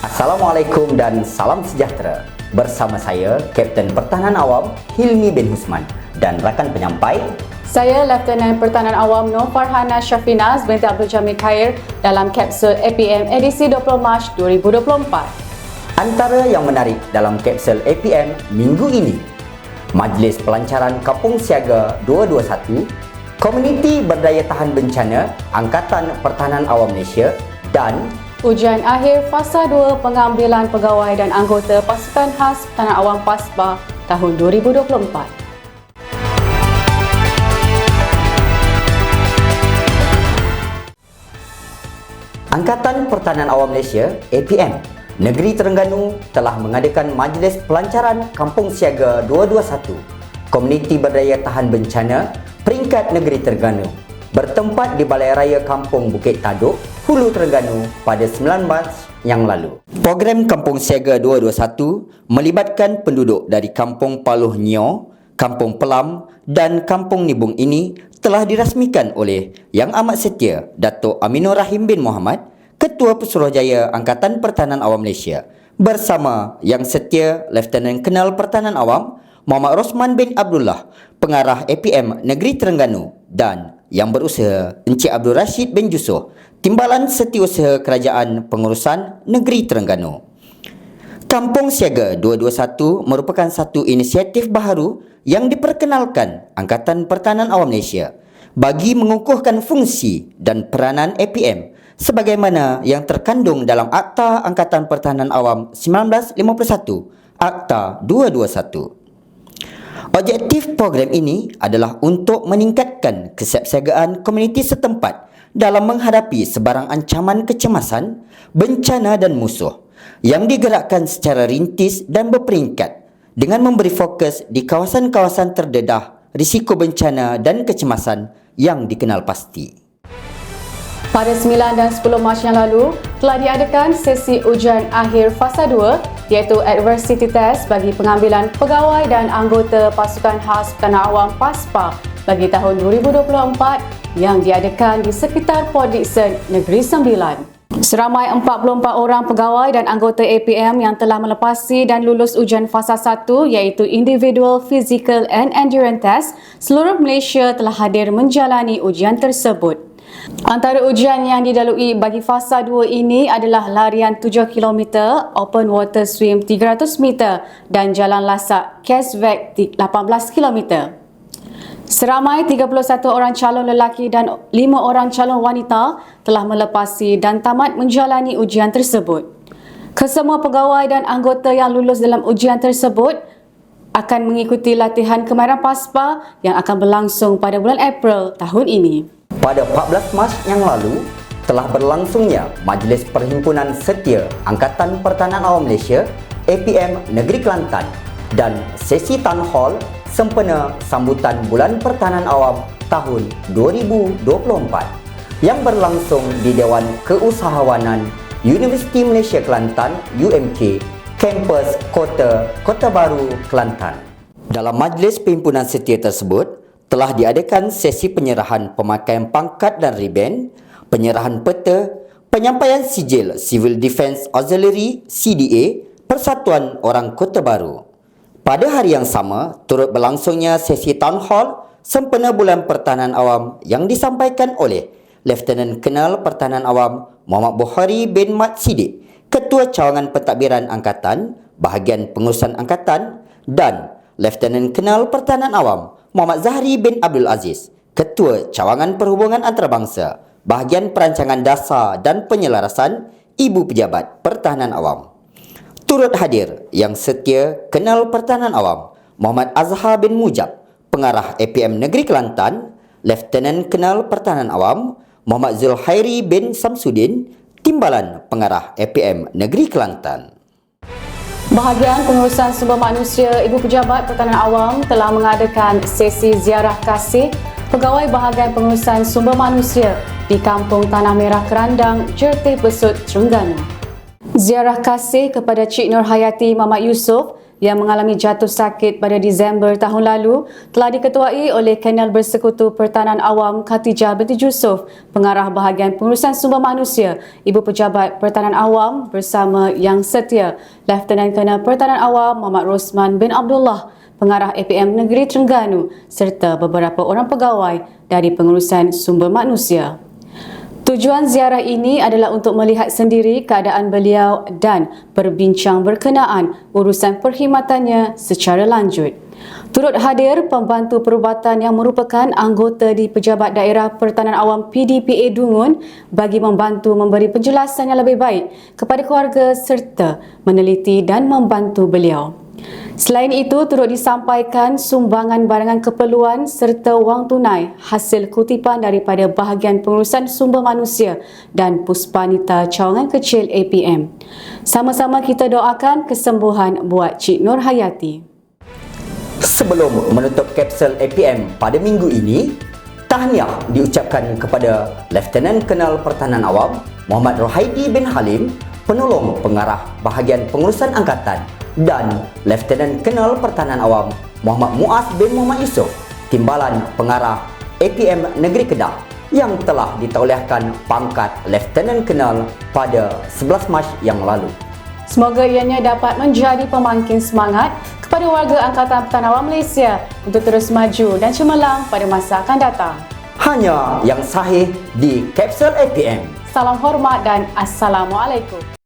Assalamualaikum dan salam sejahtera. Bersama saya, Kapten Pertahanan Awam Hilmi bin Husman dan rakan penyampai saya Lieutenant Pertahanan Awam Nur Farhana Syafinaz binti Abdul Jamil Khair dalam kapsul APM edisi 20 Mac 2024. Antara yang menarik dalam kapsul APM minggu ini, Majlis Pelancaran Kampung Siaga 221, Komuniti Berdaya Tahan Bencana Angkatan Pertahanan Awam Malaysia dan ujian akhir fasa 2 pengambilan pegawai dan anggota Pasukan Khas Pertahanan Awam PASPA tahun 2024. Angkatan Pertahanan Awam Malaysia APM Negeri Terengganu telah mengadakan Majlis Pelancaran Kampung Siaga 221 Komuniti Berdaya Tahan Bencana Peringkat Negeri Terengganu bertempat di Balai Raya Kampung Bukit Taduk, Hulu Terengganu pada 9 Mac yang lalu. Program Kampung Siaga 221 melibatkan penduduk dari Kampung Paluh Nyo, Kampung Pelam dan Kampung Nibung ini telah dirasmikan oleh Yang Amat Setia Datuk Aminur Rahim bin Muhammad, Ketua Pesuruhjaya Angkatan Pertahanan Awam Malaysia bersama Yang Setia Lieutenant Kenal Pertahanan Awam Muhammad Rosman bin Abdullah, Pengarah APM Negeri Terengganu dan yang berusaha Encik Abdul Rashid bin Yusof, Timbalan Setiausaha Kerajaan Pengurusan Negeri Terengganu. Kampung Siaga 221 merupakan satu inisiatif baharu yang diperkenalkan Angkatan Pertahanan Awam Malaysia bagi mengukuhkan fungsi dan peranan APM sebagaimana yang terkandung dalam Akta Angkatan Pertahanan Awam 1951, Akta 221. Objektif program ini adalah untuk meningkatkan kesiapsiagaan komuniti setempat dalam menghadapi sebarang ancaman kecemasan, bencana dan musuh yang digerakkan secara rintis dan berperingkat dengan memberi fokus di kawasan-kawasan terdedah risiko bencana dan kecemasan yang dikenal pasti. Pada 9 dan 10 Mac yang lalu, telah diadakan sesi ujian akhir fasa 2 iaitu Adversity Test bagi pengambilan pegawai dan anggota Pasukan Khas Pertahanan Awam PASPA bagi tahun 2024 yang diadakan di sekitar Port Dickson, Negeri Sembilan. Seramai 44 orang pegawai dan anggota APM yang telah melepasi dan lulus ujian fasa 1 iaitu Individual Physical and Endurance Test seluruh Malaysia telah hadir menjalani ujian tersebut. Antara ujian yang dilalui bagi fasa 2 ini adalah larian 7 km, open water swim 300 meter dan jalan lasak cashback 18 km. Seramai 31 orang calon lelaki dan 5 orang calon wanita telah melepasi dan tamat menjalani ujian tersebut. Kesemua pegawai dan anggota yang lulus dalam ujian tersebut akan mengikuti latihan kemahiran PASPA yang akan berlangsung pada bulan April tahun ini. Pada 14 Mac yang lalu, telah berlangsungnya Majlis Perhimpunan Setia Angkatan Pertahanan Awam Malaysia APM Negeri Kelantan dan sesi Town Hall sempena sambutan Bulan Pertahanan Awam tahun 2024 yang berlangsung di Dewan Keusahawanan Universiti Malaysia Kelantan UMK, kampus Kota Baru, Kelantan. Dalam Majlis Perhimpunan Setia tersebut, telah diadakan sesi penyerahan pemakaian pangkat dan riben, penyerahan peta, penyampaian sijil Civil Defence Auxiliary CDA Persatuan Orang Kota Baru. Pada hari yang sama, turut berlangsungnya sesi Town Hall sempena Bulan Pertahanan Awam yang disampaikan oleh Lieutenant Kenal Pertahanan Awam Muhammad Bukhari bin Mat Siddiq, Ketua Cawangan Pentadbiran Angkatan, Bahagian Pengurusan Angkatan dan Lieutenant Kenal Pertahanan Awam Muhammad Zahri bin Abdul Aziz, Ketua Cawangan Perhubungan Antarabangsa, Bahagian Perancangan Dasar dan Penyelarasan Ibu Pejabat Pertahanan Awam. Turut hadir Yang Setia Kenal Pertahanan Awam Muhammad Azhar bin Mujab, Pengarah APM Negeri Kelantan, Lieutenant Kenal Pertahanan Awam Muhammad Zulhairi bin Samsudin, Timbalan Pengarah APM Negeri Kelantan. Bahagian Pengurusan Sumber Manusia Ibu Pejabat Pertahanan Awam telah mengadakan sesi ziarah kasih pegawai Bahagian Pengurusan Sumber Manusia di Kampung Tanah Merah Kerandang, Jertih Besut, Terengganu. Ziarah kasih kepada Cik Nur Hayati Mamat Yusof, yang mengalami jatuh sakit pada Disember tahun lalu telah diketuai oleh Kenal Bersekutu Pertahanan Awam Khatijah binti Yusof, Pengarah Bahagian Pengurusan Sumber Manusia, Ibu Pejabat Pertahanan Awam bersama Yang Setia, Lieutenant Kenal Pertahanan Awam Muhammad Rosman bin Abdullah, Pengarah APM Negeri Terengganu serta beberapa orang pegawai dari Pengurusan Sumber Manusia. Tujuan ziarah ini adalah untuk melihat sendiri keadaan beliau dan berbincang berkenaan urusan perkhidmatannya secara lanjut. Turut hadir pembantu perubatan yang merupakan anggota di Pejabat Daerah Pertahanan Awam PDPA Dungun bagi membantu memberi penjelasan yang lebih baik kepada keluarga serta meneliti dan membantu beliau. Selain itu, turut disampaikan sumbangan barangan keperluan serta wang tunai hasil kutipan daripada Bahagian Pengurusan Sumber Manusia dan Puspanita Cawangan Kecil APM. Sama-sama kita doakan kesembuhan buat Cik Nur Hayati. Sebelum menutup kapsul APM pada minggu ini, tahniah diucapkan kepada Lieutenant Kenal Pertahanan Awam Muhammad Rohaidi bin Halim, Penolong Pengarah Bahagian Pengurusan Angkatan, dan Lieutenant Kenal Pertahanan Awam Muhammad Muaz bin Muhammad Yusof, Timbalan Pengarah APM Negeri Kedah, yang telah ditauliahkan pangkat Lieutenant Kenal pada 11 Mac yang lalu. Semoga ianya dapat menjadi pemangkin semangat kepada warga Angkatan Pertahanan Awam Malaysia untuk terus maju dan cemerlang pada masa akan datang. Hanya yang sahih di kapsul APM. Salam hormat dan Assalamualaikum.